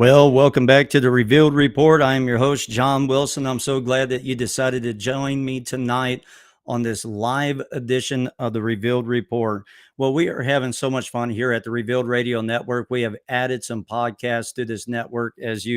Well, welcome back to the Revealed Report. I am your host, John Wilson. I'm so glad that you decided to join me tonight on this live edition of the Revealed Report. Well, we are having so much fun here at the Revealed Radio Network. We have added some podcasts to this network, as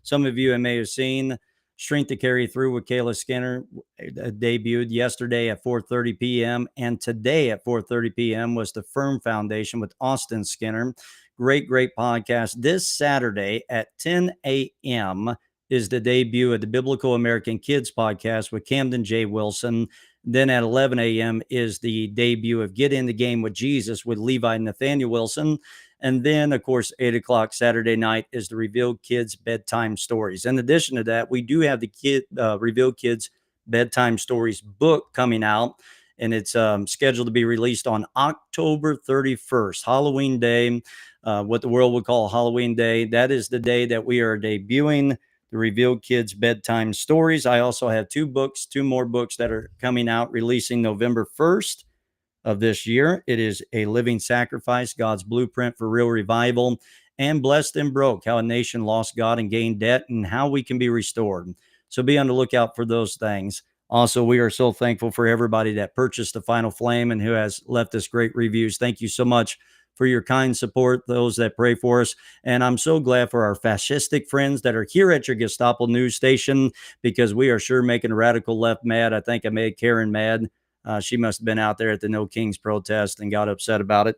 some of you may have seen. Strength to Carry Through with Kayla Skinner debuted yesterday at 4:30 p.m. and today at 4:30 p.m. was the Firm Foundation with Austin Skinner. Great podcast. This Saturday at 10 a.m. is the debut of the Biblical American Kids podcast with Camden J. Wilson. Then at 11 a.m. is the debut of Get in the Game with Jesus with Levi Nathaniel Wilson. And then, of course, 8 o'clock Saturday night is the Revealed Kids Bedtime Stories. In addition to that, we do have the Revealed Kids Bedtime Stories book coming out, and it's scheduled to be released on October 31st, Halloween Day. What the world would call Halloween Day. That is the day that we are debuting the Revealed Kids Bedtime Stories. I also have two more books that are coming out, releasing November 1st of this year. It is A Living Sacrifice, God's Blueprint for Real Revival, and Blessed and Broke, How a Nation Lost God and Gained Debt, and How We Can Be Restored. So be on the lookout for those things. Also, we are so thankful for everybody that purchased the Final Flame and who has left us great reviews. Thank you so much for your kind support, those that pray for us. And I'm so glad for our fascistic friends that are here at your Gestapo news station, because we are sure making the radical left mad. I think I made Karen mad. She must have been out there at the No Kings protest and got upset about it.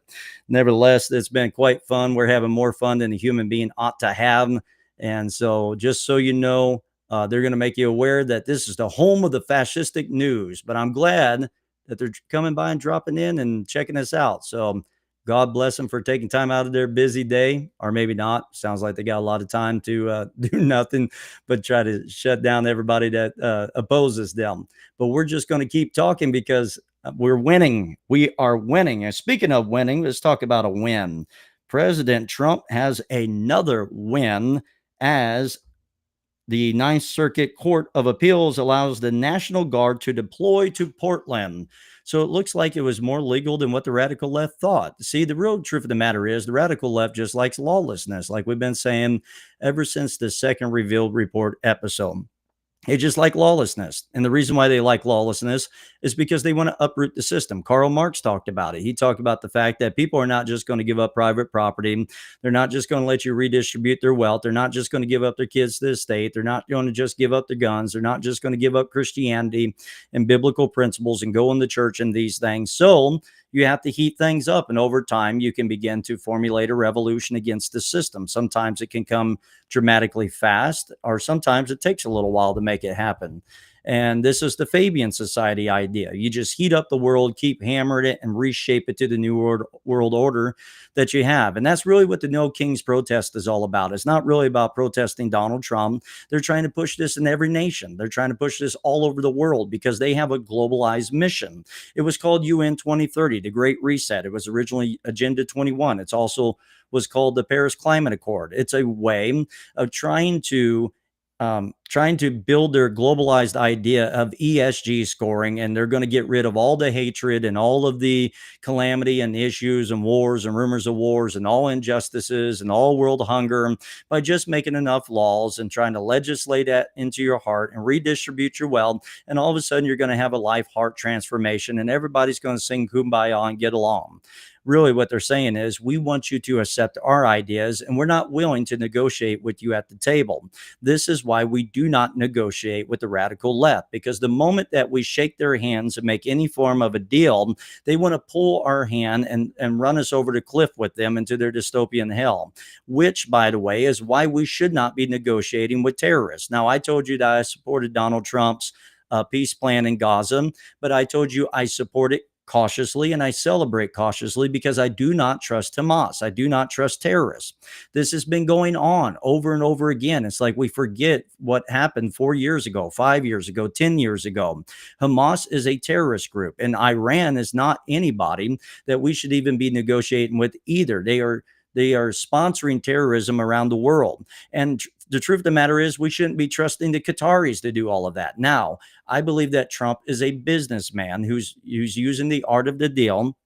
Nevertheless, it's been quite fun. We're having more fun than a human being ought to have. And so just so you know, they're going to make you aware that this is the home of the fascistic news. But I'm glad that they're coming by and dropping in and checking us out. So God bless them for taking time out of their busy day, or maybe not. Sounds like they got a lot of time to do nothing but try to shut down everybody that opposes them. But we're just going to keep talking because we're winning. We are winning. And speaking of winning, let's talk about a win. President Trump has another win as the Ninth Circuit Court of Appeals allows the National Guard to deploy to Portland. So it looks like it was more legal than what the radical left thought. See, the real truth of the matter is the radical left just likes lawlessness, like we've been saying ever since the second Revealed Report episode. They just like lawlessness. And the reason why they like lawlessness is because they want to uproot the system. Karl Marx talked about it. He talked about the fact that people are not just going to give up private property. They're not just going to let you redistribute their wealth. They're not just going to give up their kids to the state. They're not going to just give up their guns. They're not just going to give up Christianity and biblical principles and go in the church and these things. So you have to heat things up. And over time, you can begin to formulate a revolution against the system. Sometimes it can come dramatically fast, or sometimes it takes a little while to make it happen. And this is the Fabian Society idea. You just heat up the world, keep hammering it, and reshape it to the new world order that you have. And that's really what the No Kings protest is all about. It's not really about protesting Donald Trump. They're trying to push this in every nation. They're trying to push this all over the world because they have a globalized mission. It was called UN 2030, the Great Reset. It was originally Agenda 21. It's also was called the Paris Climate Accord. It's a way of trying to build their globalized idea of ESG scoring, and they're going to get rid of all the hatred and all of the calamity and issues and wars and rumors of wars and all injustices and all world hunger by just making enough laws and trying to legislate that into your heart and redistribute your wealth. And all of a sudden, you're going to have a life heart transformation, and everybody's going to sing Kumbaya and get along. Really what they're saying is, we want you to accept our ideas, and we're not willing to negotiate with you at the table. This is why we do not negotiate with the radical left, because the moment that we shake their hands and make any form of a deal, they want to pull our hand and run us over the cliff with them into their dystopian hell, which, by the way, is why we should not be negotiating with terrorists. Now, I told you that I supported Donald Trump's peace plan in Gaza, but I told you I support it cautiously, and I celebrate cautiously because I do not trust Hamas. I do not trust terrorists. This has been going on over and over again. It's like we forget what happened 4 years ago, 5 years ago, 10 years ago. Hamas is a terrorist group, and Iran is not anybody that we should even be negotiating with either. They are sponsoring terrorism around the world. And the truth of the matter is, we shouldn't be trusting the Qataris to do all of that. Now, I believe that Trump is a businessman who's using the art of the deal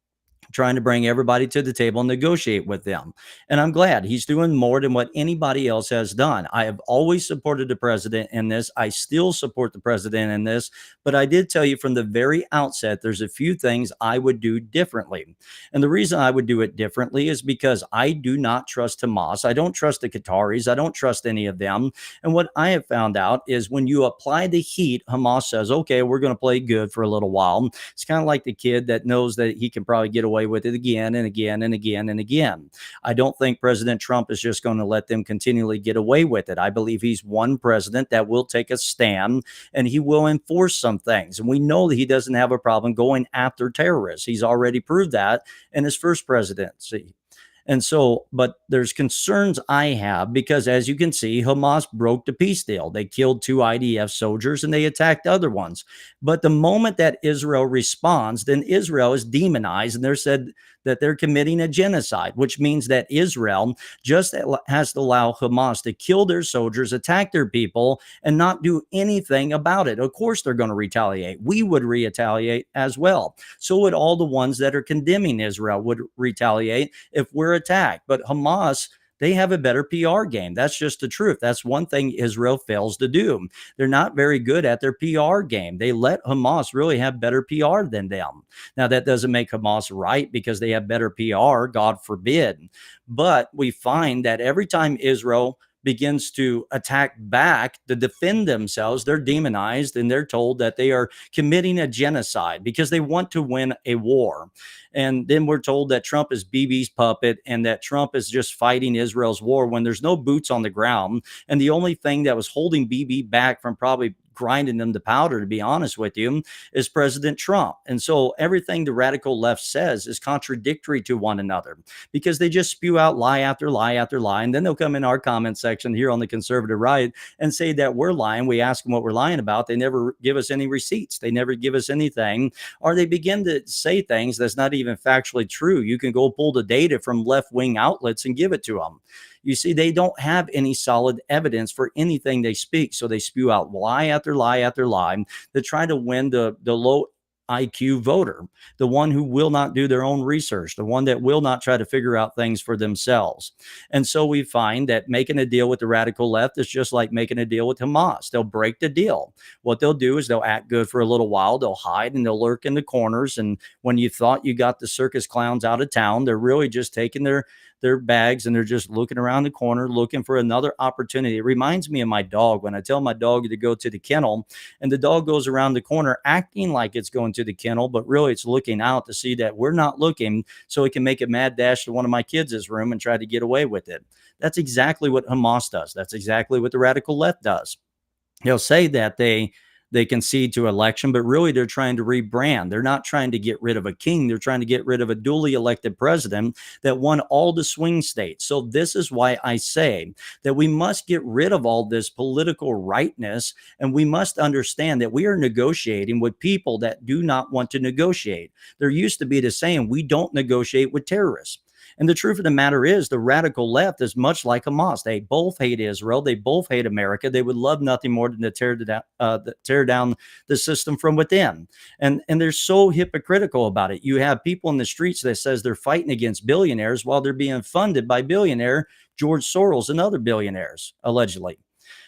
trying to bring everybody to the table and negotiate with them. And I'm glad he's doing more than what anybody else has done. I have always supported the president in this. I still support the president in this. But I did tell you from the very outset, there's a few things I would do differently. And the reason I would do it differently is because I do not trust Hamas. I don't trust the Qataris. I don't trust any of them. And what I have found out is when you apply the heat, Hamas says, okay, we're going to play good for a little while. It's kind of like the kid that knows that he can probably get away with it again and again and again and again. I don't think President Trump is just going to let them continually get away with it. I believe he's one president that will take a stand and he will enforce some things. And we know that he doesn't have a problem going after terrorists. He's already proved that in his first presidency. And so, but there's concerns I have because, as you can see, Hamas broke the peace deal. They killed 2 IDF soldiers and they attacked other ones. But the moment that Israel responds, then Israel is demonized and they're said that they're committing a genocide, which means that Israel just has to allow Hamas to kill their soldiers, attack their people, and not do anything about it. Of course, they're going to retaliate. We would retaliate as well. So would all the ones that are condemning Israel would retaliate if we're attacked. But Hamas, they have a better PR game. That's just the truth. That's one thing Israel fails to do. They're not very good at their PR game. They let Hamas really have better PR than them. Now, that doesn't make Hamas right because they have better PR, God forbid. But we find that every time Israel begins to attack back to defend themselves, they're demonized and they're told that they are committing a genocide because they want to win a war. And then we're told that Trump is Bibi's puppet and that Trump is just fighting Israel's war when there's no boots on the ground. And the only thing that was holding Bibi back from probably grinding them to powder, to be honest with you, is President Trump. And so everything the radical left says is contradictory to one another because they just spew out lie after lie after lie. And then they'll come in our comment section here on the conservative right and say that we're lying. We ask them what we're lying about. They never give us any receipts. They never give us anything, or they begin to say things that's not even factually true. You can go pull the data from left-wing outlets and give it to them. You see, they don't have any solid evidence for anything they speak. So they spew out lie after lie after lie to try to win the low IQ voter, the one who will not do their own research, the one that will not try to figure out things for themselves. And so we find that making a deal with the radical left is just like making a deal with Hamas. They'll break the deal. What they'll do is they'll act good for a little while. They'll hide and they'll lurk in the corners. And when you thought you got the circus clowns out of town, they're really just taking their bags and they're just looking around the corner looking for another opportunity. It reminds me of my dog when I tell my dog to go to the kennel and the dog goes around the corner acting like it's going to the kennel, but really it's looking out to see that we're not looking so it can make a mad dash to one of my kids' room and try to get away with it. That's exactly what Hamas does. That's exactly what the radical left does. They'll say that they concede to election, but really they're trying to rebrand. They're not trying to get rid of a king. They're trying to get rid of a duly elected president that won all the swing states. So this is why I say that we must get rid of all this political rightness, and we must understand that we are negotiating with people that do not want to negotiate. There used to be the saying, we don't negotiate with terrorists. And the truth of the matter is the radical left is much like Hamas. They both hate Israel. They both hate America. They would love nothing more than to tear down the system from within. And they're so hypocritical about it. You have people in the streets that says they're fighting against billionaires while they're being funded by billionaire George Soros and other billionaires, allegedly.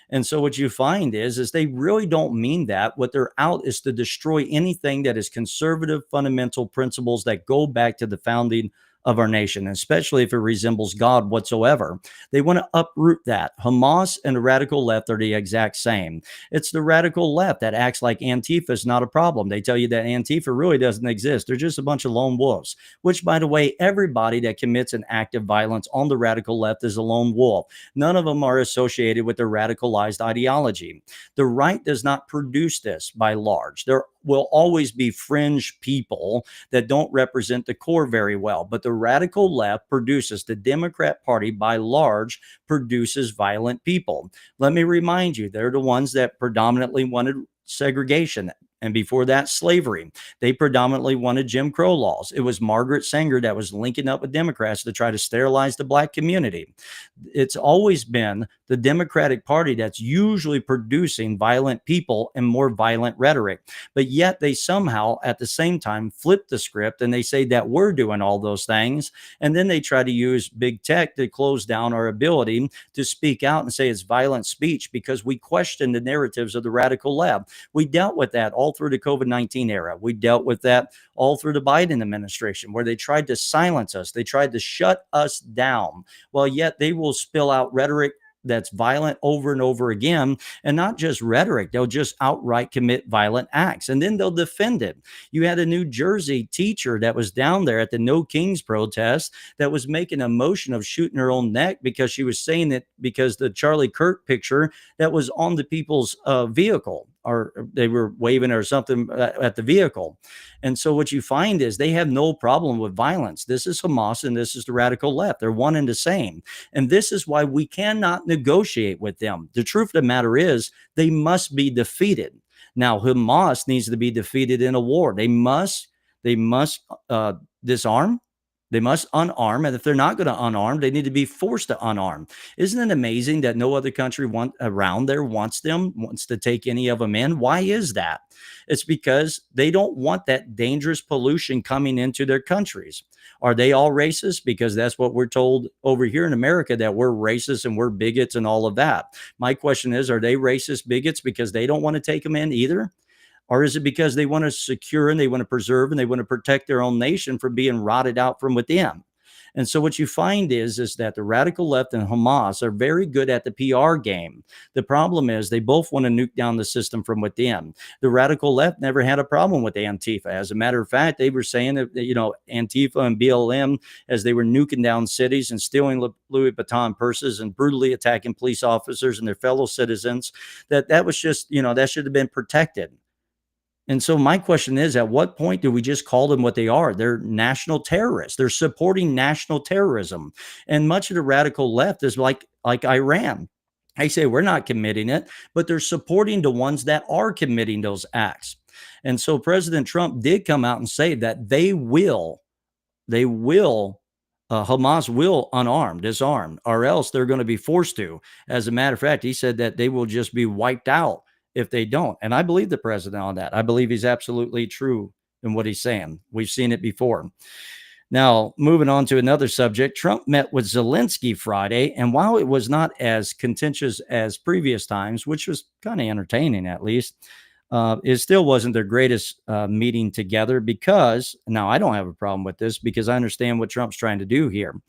And so what you find is they really don't mean that. What they're out is to destroy anything that is conservative fundamental principles that go back to the founding of our nation, especially if it resembles God whatsoever. They want to uproot that. Hamas and the radical left are the exact same. It's the radical left that acts like Antifa is not a problem. They tell you that Antifa really doesn't exist. They're just a bunch of lone wolves, which, by the way, everybody that commits an act of violence on the radical left is a lone wolf. None of them are associated with the radicalized ideology. The right does not produce this by large. There will always be fringe people that don't represent the core very well, but the radical left produces, the Democrat Party by large produces violent people. Let me remind you, they're the ones that predominantly wanted segregation. And before that, slavery. They predominantly wanted Jim Crow laws. It was Margaret Sanger that was linking up with Democrats to try to sterilize the black community. It's always been the Democratic Party that's usually producing violent people and more violent rhetoric. But yet they somehow, at the same time, flip the script and they say that we're doing all those things. And then they try to use big tech to close down our ability to speak out and say it's violent speech because we question the narratives of the radical left. We dealt with that all through the COVID-19 era. We dealt with that all through the Biden administration, where they tried to silence us. They tried to shut us down. Well, yet they will spill out rhetoric that's violent over and over again, and not just rhetoric. They'll just outright commit violent acts and then they'll defend it. You had a New Jersey teacher that was down there at the No Kings protest that was making a motion of shooting her own neck because she was saying that because the Charlie Kirk picture that was on the people's vehicle, or they were waving or something at the vehicle. And so what you find is they have no problem with violence. This is Hamas and this is the radical left. They're one and the same. And this is why we cannot negotiate with them. The truth of the matter is they must be defeated. Now, Hamas needs to be defeated in a war. They must disarm. They must unarm. And if they're not going to unarm, they need to be forced to unarm. Isn't it amazing that no other country around there wants to take any of them in? Why is that? It's because they don't want that dangerous pollution coming into their countries. Are they all racist? Because that's what we're told over here in America, that we're racist and we're bigots and all of that. My question is, are they racist bigots because they don't want to take them in either? Or is it because they want to secure and they want to preserve and they want to protect their own nation from being rotted out from within? And so what you find is that the radical left and Hamas are very good at the PR game. The problem is they both want to nuke down the system from within. The radical left never had a problem with Antifa. As a matter of fact, they were saying that, Antifa and BLM, as they were nuking down cities and stealing Louis Vuitton purses and brutally attacking police officers and their fellow citizens, that was just, that should have been protected. And so my question is, at what point do we just call them what they are? They're national terrorists. They're supporting national terrorism. And much of the radical left is like Iran. I say we're not committing it, but they're supporting the ones that are committing those acts. And so President Trump did come out and say that Hamas will disarm, or else they're going to be forced to. As a matter of fact, he said that they will just be wiped out if they don't. And I believe the president on that. I believe he's absolutely true in what he's saying. We've seen it before. Now, moving on to another subject, Trump met with Zelensky Friday. And while it was not as contentious as previous times, which was kind of entertaining at least, it still wasn't their greatest meeting together because, now I don't have a problem with this because I understand what Trump's trying to do here.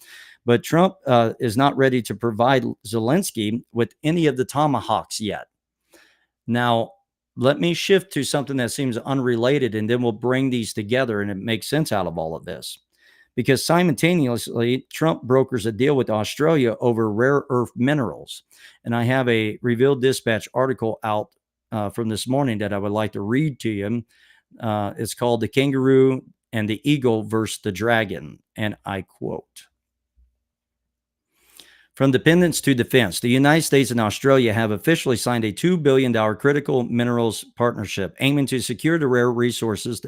But Trump is not ready to provide Zelensky with any of the Tomahawks yet. Now, let me shift to something that seems unrelated, and then we'll bring these together and it makes sense out of all of this. Because simultaneously, Trump brokers a deal with Australia over rare earth minerals. And I have a Revealed Dispatch article out from this morning that I would like to read to you. It's called "The Kangaroo and the Eagle versus the Dragon." And I quote, "From dependence to defense, the United States and Australia have officially signed a $2 billion critical minerals partnership aiming to secure the rare resources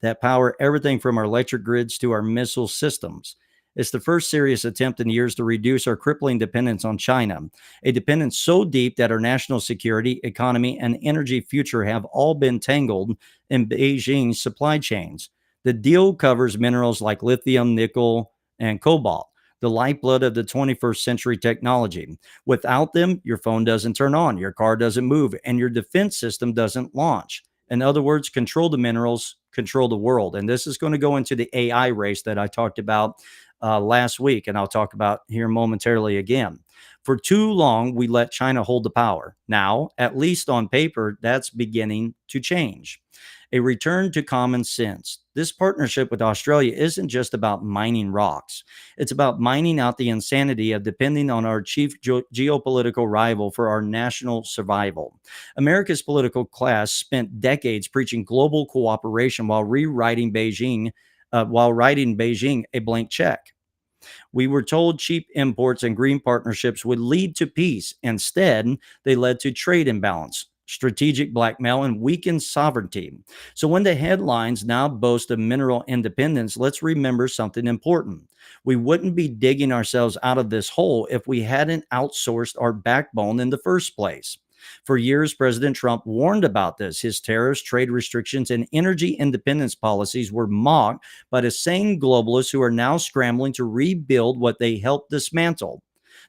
that power everything from our electric grids to our missile systems. It's the first serious attempt in years to reduce our crippling dependence on China, a dependence so deep that our national security, economy, and energy future have all been tangled in Beijing's supply chains. The deal covers minerals like lithium, nickel, and cobalt, the lifeblood of the 21st century technology. Without them, your phone doesn't turn on, your car doesn't move, and your defense system doesn't launch. In other words, control the minerals, control the world." And this is going to go into the AI race that I talked about last week, and I'll talk about here momentarily again. For too long, we let China hold the power. Now, at least on paper, that's beginning to change. A return to common sense. This partnership with Australia isn't just about mining rocks. It's about mining out the insanity of depending on our chief geopolitical rival for our national survival. America's political class spent decades preaching global cooperation while writing Beijing a blank check. We were told cheap imports and green partnerships would lead to peace. Instead, they led to trade imbalance, strategic blackmail, and weakened sovereignty. So when the headlines now boast of mineral independence, let's remember something important. We wouldn't be digging ourselves out of this hole if we hadn't outsourced our backbone in the first place. For years, President Trump warned about this. His tariffs, trade restrictions, and energy independence policies were mocked by the same globalists who are now scrambling to rebuild what they helped dismantle.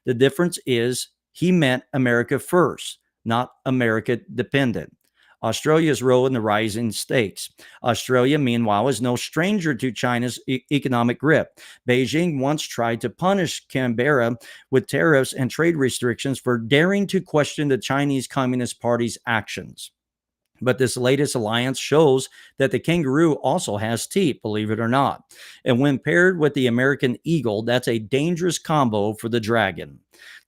The difference is he meant America first, not America dependent. Australia's role in the rising stakes. Australia, meanwhile, is no stranger to China's economic grip. Beijing once tried to punish Canberra with tariffs and trade restrictions for daring to question the Chinese Communist Party's actions. But this latest alliance shows that the kangaroo also has teeth, believe it or not. And when paired with the American eagle, that's a dangerous combo for the dragon.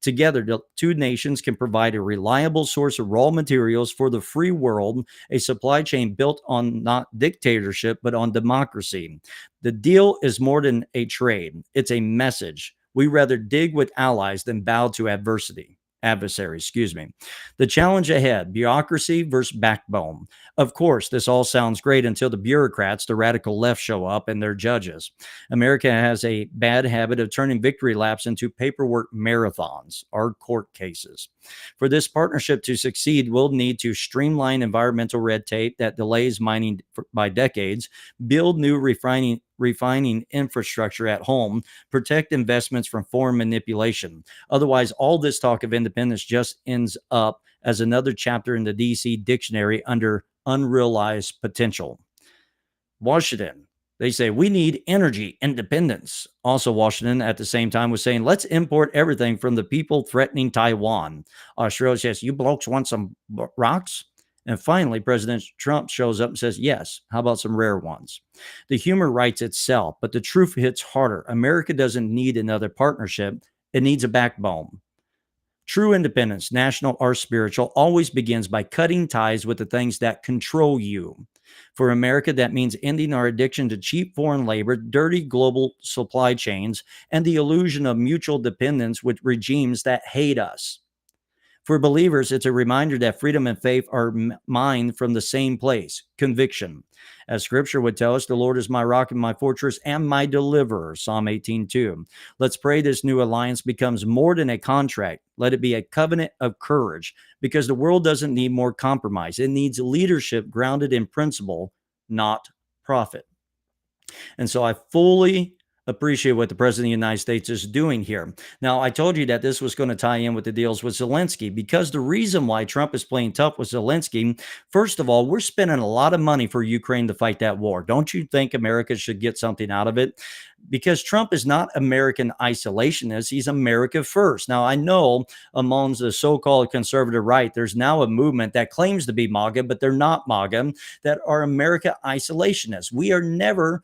Together, the two nations can provide a reliable source of raw materials for the free world, a supply chain built on not dictatorship, but on democracy. The deal is more than a trade, it's a message. We rather dig with allies than bow to adversaries. The challenge ahead, bureaucracy versus backbone. Of course, this all sounds great until the bureaucrats, the radical left, show up and their judges. America has a bad habit of turning victory laps into paperwork marathons or court cases. For this partnership to succeed, we'll need to streamline environmental red tape that delays mining by decades, build new refining infrastructure at home, protect investments from foreign manipulation. Otherwise, all this talk of independence just ends up as another chapter in the DC dictionary under unrealized potential. Washington, they say we need energy independence. Also, Washington at the same time was saying, let's import everything from the people threatening Taiwan. Australia says, you blokes want some rocks? And finally, President Trump shows up and says, yes, how about some rare ones? The humor writes itself, but the truth hits harder. America doesn't need another partnership. It needs a backbone. True independence, national or spiritual, always begins by cutting ties with the things that control you. For America, that means ending our addiction to cheap foreign labor, dirty global supply chains, and the illusion of mutual dependence with regimes that hate us. For believers, it's a reminder that freedom and faith are mined from the same place, conviction. As scripture would tell us, the Lord is my rock and my fortress and my deliverer, Psalm 18:2. Let's pray this new alliance becomes more than a contract. Let it be a covenant of courage, because the world doesn't need more compromise. It needs leadership grounded in principle, not profit. And so I fully appreciate what the president of the United States is doing here. Now, I told you that this was going to tie in with the deals with Zelensky, because the reason why Trump is playing tough with Zelensky, first of all, we're spending a lot of money for Ukraine to fight that war. Don't you think America should get something out of it? Because Trump is not American isolationist. He's America first. Now, I know among the so-called conservative right, there's now a movement that claims to be MAGA, but they're not MAGA, that are America isolationists. We are never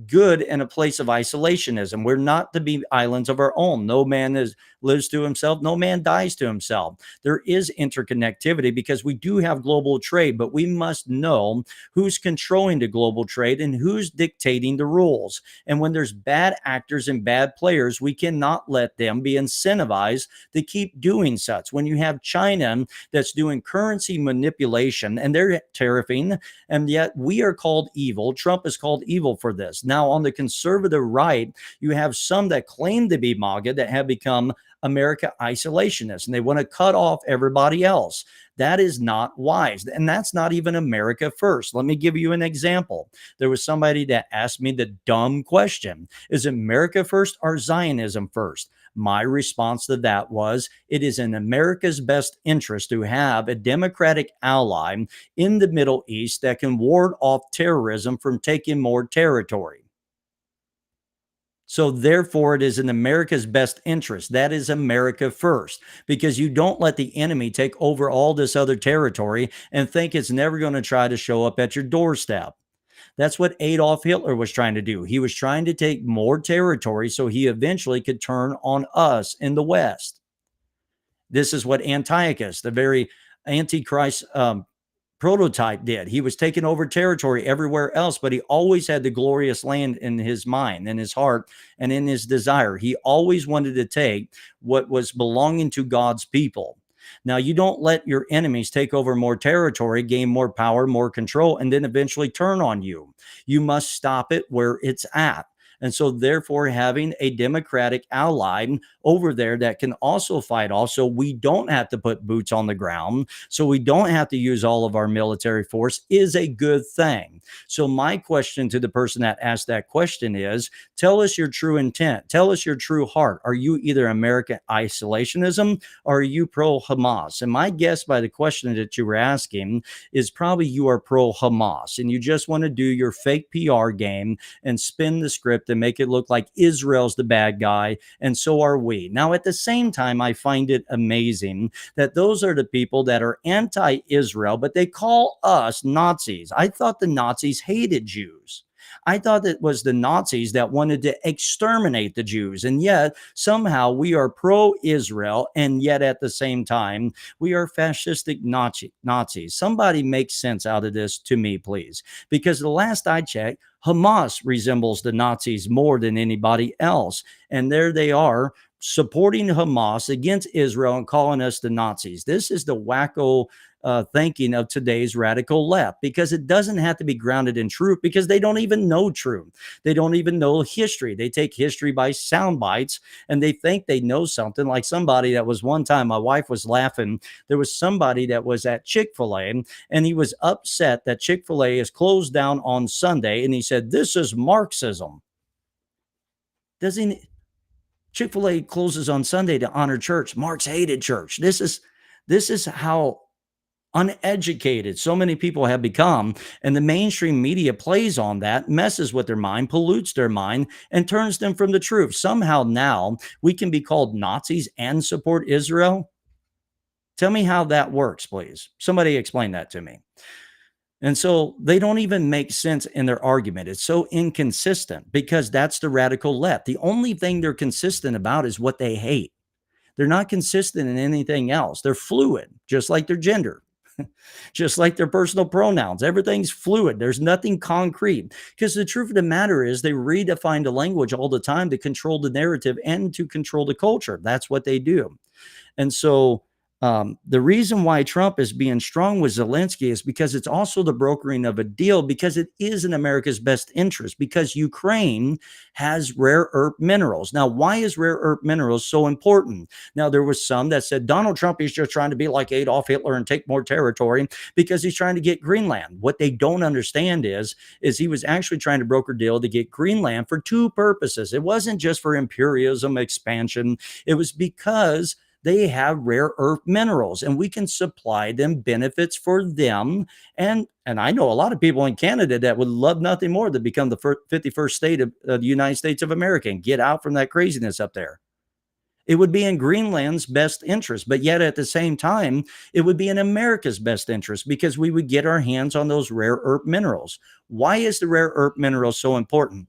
good in a place of isolationism. We're not to be islands of our own. No man lives to himself. No man dies to himself. There is interconnectivity because we do have global trade, but we must know who's controlling the global trade and who's dictating the rules. And when there's bad actors and bad players, we cannot let them be incentivized to keep doing such. When you have China that's doing currency manipulation and they're tariffing, and yet we are called evil. Trump is called evil for this. Now, on the conservative right, you have some that claim to be MAGA that have become America isolationists, and they want to cut off everybody else. That is not wise. And that's not even America first. Let me give you an example. There was somebody that asked me the dumb question, is America first or Zionism first? My response to that was, it is in America's best interest to have a democratic ally in the Middle East that can ward off terrorism from taking more territory. So therefore, it is in America's best interest. That is America first, because you don't let the enemy take over all this other territory and think it's never going to try to show up at your doorstep. That's what Adolf Hitler was trying to do. He was trying to take more territory so he eventually could turn on us in the West. This is what Antiochus, the very Antichrist prototype, did. He was taking over territory everywhere else, but he always had the glorious land in his mind, in his heart, and in his desire. He always wanted to take what was belonging to God's people. Now, you don't let your enemies take over more territory, gain more power, more control, and then eventually turn on you. You must stop it where it's at. And so, therefore, having a democratic ally over there that can also fight off, so we don't have to put boots on the ground, so we don't have to use all of our military force, is a good thing. So, my question to the person that asked that question is, tell us your true intent. Tell us your true heart. Are you either American isolationism or are you pro Hamas? And my guess by the question that you were asking is probably you are pro Hamas and you just want to do your fake PR game and spin the script and make it look like Israel's the bad guy. And so are we. Now, at the same time, I find it amazing that those are the people that are anti Israel, but they call us Nazis. I thought the Nazis hated Jews. I thought it was the Nazis that wanted to exterminate the Jews. And yet, somehow, we are pro Israel. And yet, at the same time, we are fascistic Nazis. Somebody make sense out of this to me, please. Because the last I checked, Hamas resembles the Nazis more than anybody else. And there they are supporting Hamas against Israel and calling us the Nazis. This is the wacko thinking of today's radical left, because it doesn't have to be grounded in truth, because they don't even know truth. They don't even know history. They take history by sound bites and they think they know something. Like somebody that was one time, my wife was laughing. There was somebody that was at Chick-fil-A and he was upset that Chick-fil-A is closed down on Sunday. And he said, "This is Marxism." Doesn't Chick-fil-A closes on Sunday to honor church? Marx hated church. This is how uneducated so many people have become, and the mainstream media plays on that, messes with their mind, pollutes their mind, and turns them from the truth. Somehow now we can be called Nazis and support Israel. Tell me how that works, please. Somebody explain that to me. And so they don't even make sense in their argument. It's so inconsistent, because that's the radical left. The only thing they're consistent about is what they hate. They're not consistent in anything else. They're fluid, just like their gender, just like their personal pronouns. Everything's fluid. There's nothing concrete, because the truth of the matter is they redefine the language all the time to control the narrative and to control the culture. That's what they do. And so the reason why Trump is being strong with Zelensky is because it's also the brokering of a deal, because it is in America's best interest, because Ukraine has rare earth minerals. Now, why is rare earth minerals so important? Now, there was some that said Donald Trump is just trying to be like Adolf Hitler and take more territory because he's trying to get Greenland. What they don't understand is he was actually trying to broker a deal to get Greenland for two purposes. It wasn't just for imperialism, expansion. It was because they have rare earth minerals and we can supply them benefits for them. And I know a lot of people in Canada that would love nothing more than become the 51st state of the United States of America and get out from that craziness up there. It would be in Greenland's best interest, but yet at the same time, it would be in America's best interest, because we would get our hands on those rare earth minerals. Why is the rare earth mineral so important?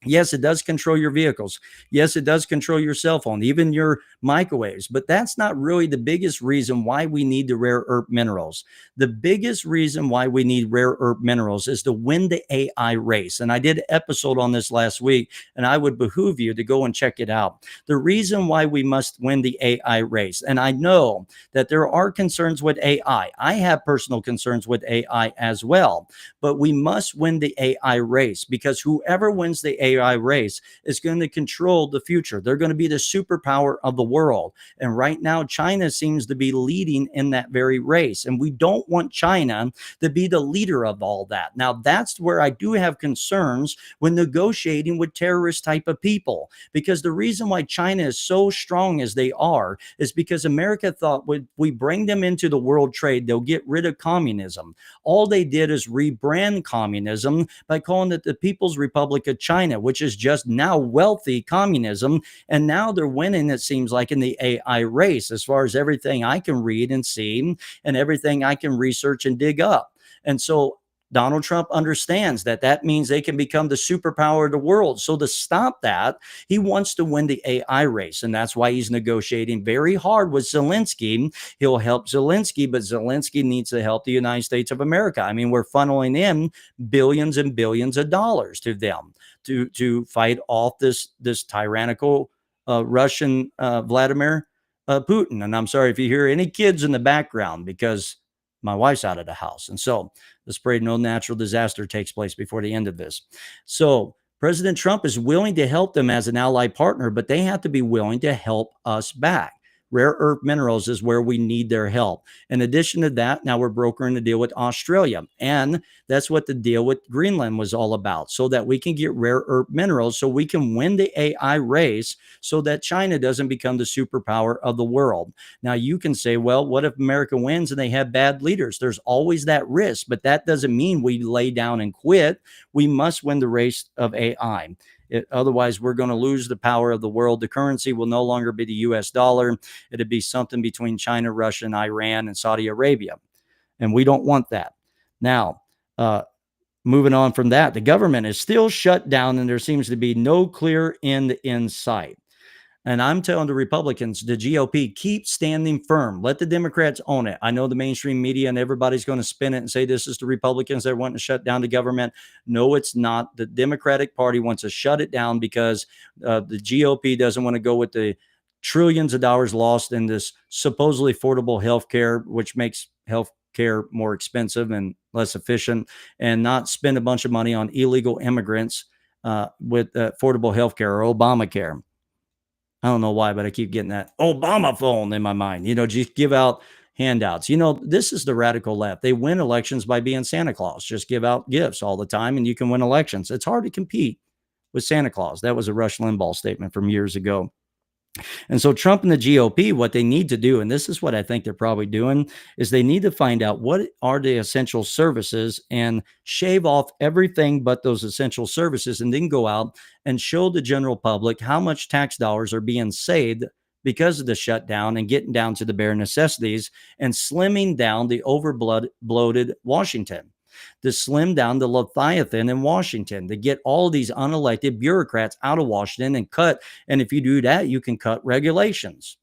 Yes, it does control your vehicles. Yes, it does control your cell phone, even your microwaves. But that's not really the biggest reason why we need the rare earth minerals. The biggest reason why we need rare earth minerals is to win the AI race. And I did an episode on this last week, and I would behoove you to go and check it out. The reason why we must win the AI race, and I know that there are concerns with AI. I have personal concerns with AI as well, but we must win the AI race, because whoever wins the AI race is going to control the future. They're going to be the superpower of the world. And right now, China seems to be leading in that very race. And we don't want China to be the leader of all that. Now, that's where I do have concerns when negotiating with terrorist type of people, because the reason why China is so strong as they are is because America thought when we bring them into the world trade, they'll get rid of communism. All they did is rebrand communism by calling it the People's Republic of China, which is just now wealthy communism. And now they're winning, it seems like, in the AI race, as far as everything I can read and see and everything I can research and dig up. And so Donald Trump understands that that means they can become the superpower of the world. So to stop that, he wants to win the AI race. And that's why he's negotiating very hard with Zelensky. He'll help Zelensky, but Zelensky needs to help the United States of America. I mean, we're funneling in billions and billions of dollars to them to fight off this tyrannical Russian Vladimir Putin. And I'm sorry if you hear any kids in the background because my wife's out of the house. And so let's pray no natural disaster takes place before the end of this. So President Trump is willing to help them as an ally partner, but they have to be willing to help us back. Rare earth minerals is where we need their help. In addition to that, now we're brokering a deal with Australia. And that's what the deal with Greenland was all about, so that we can get rare earth minerals, so we can win the AI race, so that China doesn't become the superpower of the world. Now, you can say, well, what if America wins and they have bad leaders? There's always that risk, but that doesn't mean we lay down and quit. We must win the race of AI. Otherwise, we're going to lose the power of the world. The currency will no longer be the US dollar. It'd be something between China, Russia, and Iran and Saudi Arabia. And we don't want that. Now, moving on from that, the government is still shut down and there seems to be no clear end in sight. And I'm telling the Republicans, the GOP, keep standing firm. Let the Democrats own it. I know the mainstream media and everybody's going to spin it and say this is the Republicans that want to shut down the government. No, it's not. The Democratic Party wants to shut it down because the GOP doesn't want to go with the trillions of dollars lost in this supposedly affordable health care, which makes health care more expensive and less efficient, and not spend a bunch of money on illegal immigrants with affordable health care or Obamacare. I don't know why, but I keep getting that Obama phone in my mind. Just give out handouts. This is the radical left. They win elections by being Santa Claus. Just give out gifts all the time and you can win elections. It's hard to compete with Santa Claus. That was a Rush Limbaugh statement from years ago. And so Trump and the GOP, what they need to do, and this is what I think they're probably doing, is they need to find out what are the essential services and shave off everything but those essential services, and then go out and show the general public how much tax dollars are being saved because of the shutdown, and getting down to the bare necessities and slimming down the bloated Washington, to slim down the Leviathan in Washington, to get all these unelected bureaucrats out of Washington and cut. And if you do that, you can cut regulations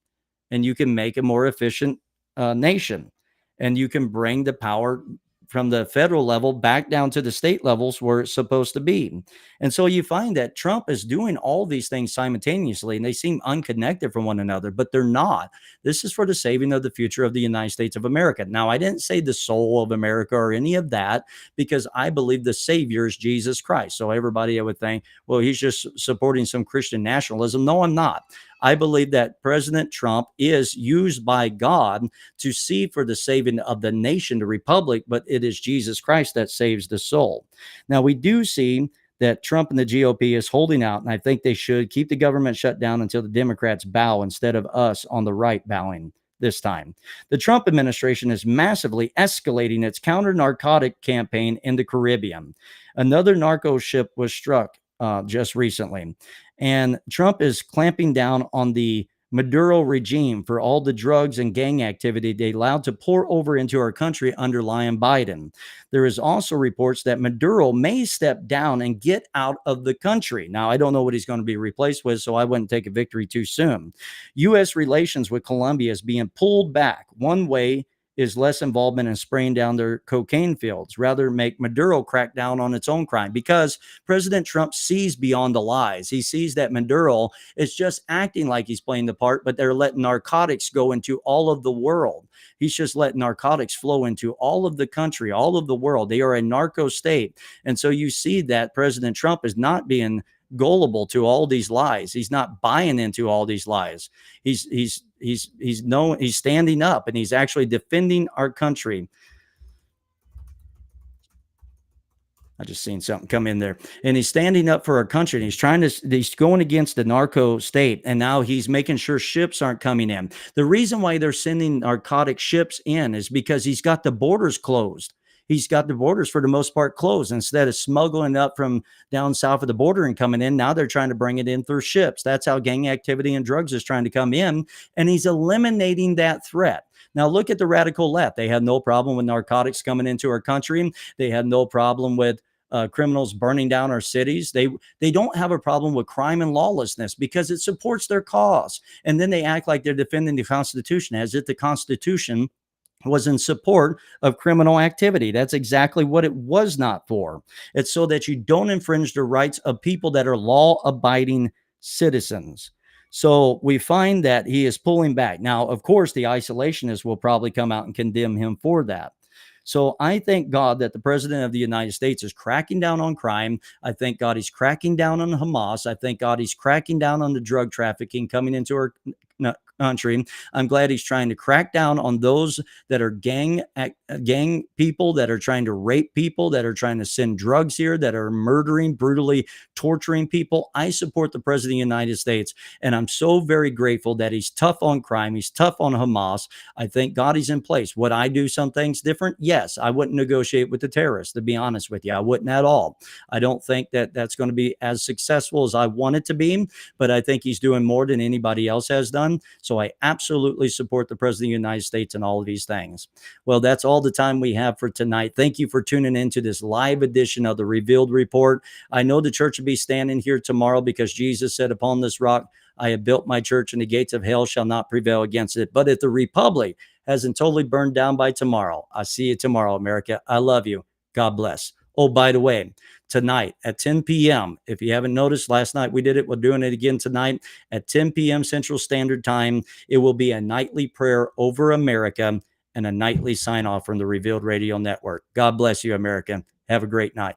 and you can make a more efficient nation, and you can bring the power from the federal level back down to the state levels where it's supposed to be. And so you find that Trump is doing all these things simultaneously, and they seem unconnected from one another, but they're not. This is for the saving of the future of the United States of America. Now, I didn't say the soul of America or any of that, because I believe the Savior is Jesus Christ. So everybody, I would think, well, he's just supporting some Christian nationalism. No, I'm not. I believe that President Trump is used by God to see for the saving of the nation, the republic, but it is Jesus Christ that saves the soul. Now, we do see that Trump and the GOP is holding out, and I think they should keep the government shut down until the Democrats bow, instead of us on the right bowing this time. The Trump administration is massively escalating its counter-narcotic campaign in the Caribbean. Another narco ship was struck just recently. And Trump is clamping down on the Maduro regime for all the drugs and gang activity they allowed to pour over into our country under Biden. There is also reports that Maduro may step down and get out of the country. Now, I don't know what he's going to be replaced with, so I wouldn't take a victory too soon. U.S. relations with Colombia is being pulled back. One way is less involvement in spraying down their cocaine fields, rather make Maduro crack down on its own crime, because President Trump sees beyond the lies. He sees that Maduro is just acting like he's playing the part, but they're letting narcotics go into all of the world. He's just letting narcotics flow into all of the country, all of the world. They are a narco state. And so you see that President Trump is not being gullible to all these lies. He's not buying into all these lies. He's standing up, and he's actually defending our country. I just seen something come in there, and he's standing up for our country, and he's going against the narco state. And now he's making sure ships aren't coming in. The reason why they're sending narcotic ships in is because he's got the borders closed. He's got the borders for the most part closed. Instead of smuggling up from down south of the border and coming in, now they're trying to bring it in through ships. That's how gang activity and drugs is trying to come in. And he's eliminating that threat. Now, look at the radical left. They had no problem with narcotics coming into our country. They had no problem with criminals burning down our cities. They don't have a problem with crime and lawlessness because it supports their cause. And then they act like they're defending the Constitution, as if the Constitution was in support of criminal activity. That's exactly what it was not for. It's so that you don't infringe the rights of people that are law-abiding citizens. So we find that he is pulling back. Now, of course, the isolationists will probably come out and condemn him for that. So I thank God that the president of the United States is cracking down on crime. I thank God he's cracking down on Hamas. I thank God he's cracking down on the drug trafficking coming into our country. I'm glad he's trying to crack down on those that are gang people, that are trying to rape people, that are trying to send drugs here, that are murdering, brutally torturing people. I support the president of the United States, and I'm so very grateful that he's tough on crime. He's tough on Hamas. I thank God he's in place. Would I do some things different? Yes. I wouldn't negotiate with the terrorists, to be honest with you. I wouldn't at all. I don't think that that's going to be as successful as I want it to be, but I think he's doing more than anybody else has done. So I absolutely support the president of the United States in all of these things. Well, that's all the time we have for tonight. Thank you for tuning into this live edition of the Revealed Report. I know the church will be standing here tomorrow because Jesus said, upon this rock, I have built my church, and the gates of hell shall not prevail against it. But if the republic hasn't totally burned down by tomorrow, I'll see you tomorrow, America. I love you. God bless. Oh, by the way, tonight at 10 p.m., if you haven't noticed, last night we did it. We're doing it again tonight at 10 p.m. Central Standard Time. It will be a nightly prayer over America and a nightly sign off from the Revealed Radio Network. God bless you, America. Have a great night.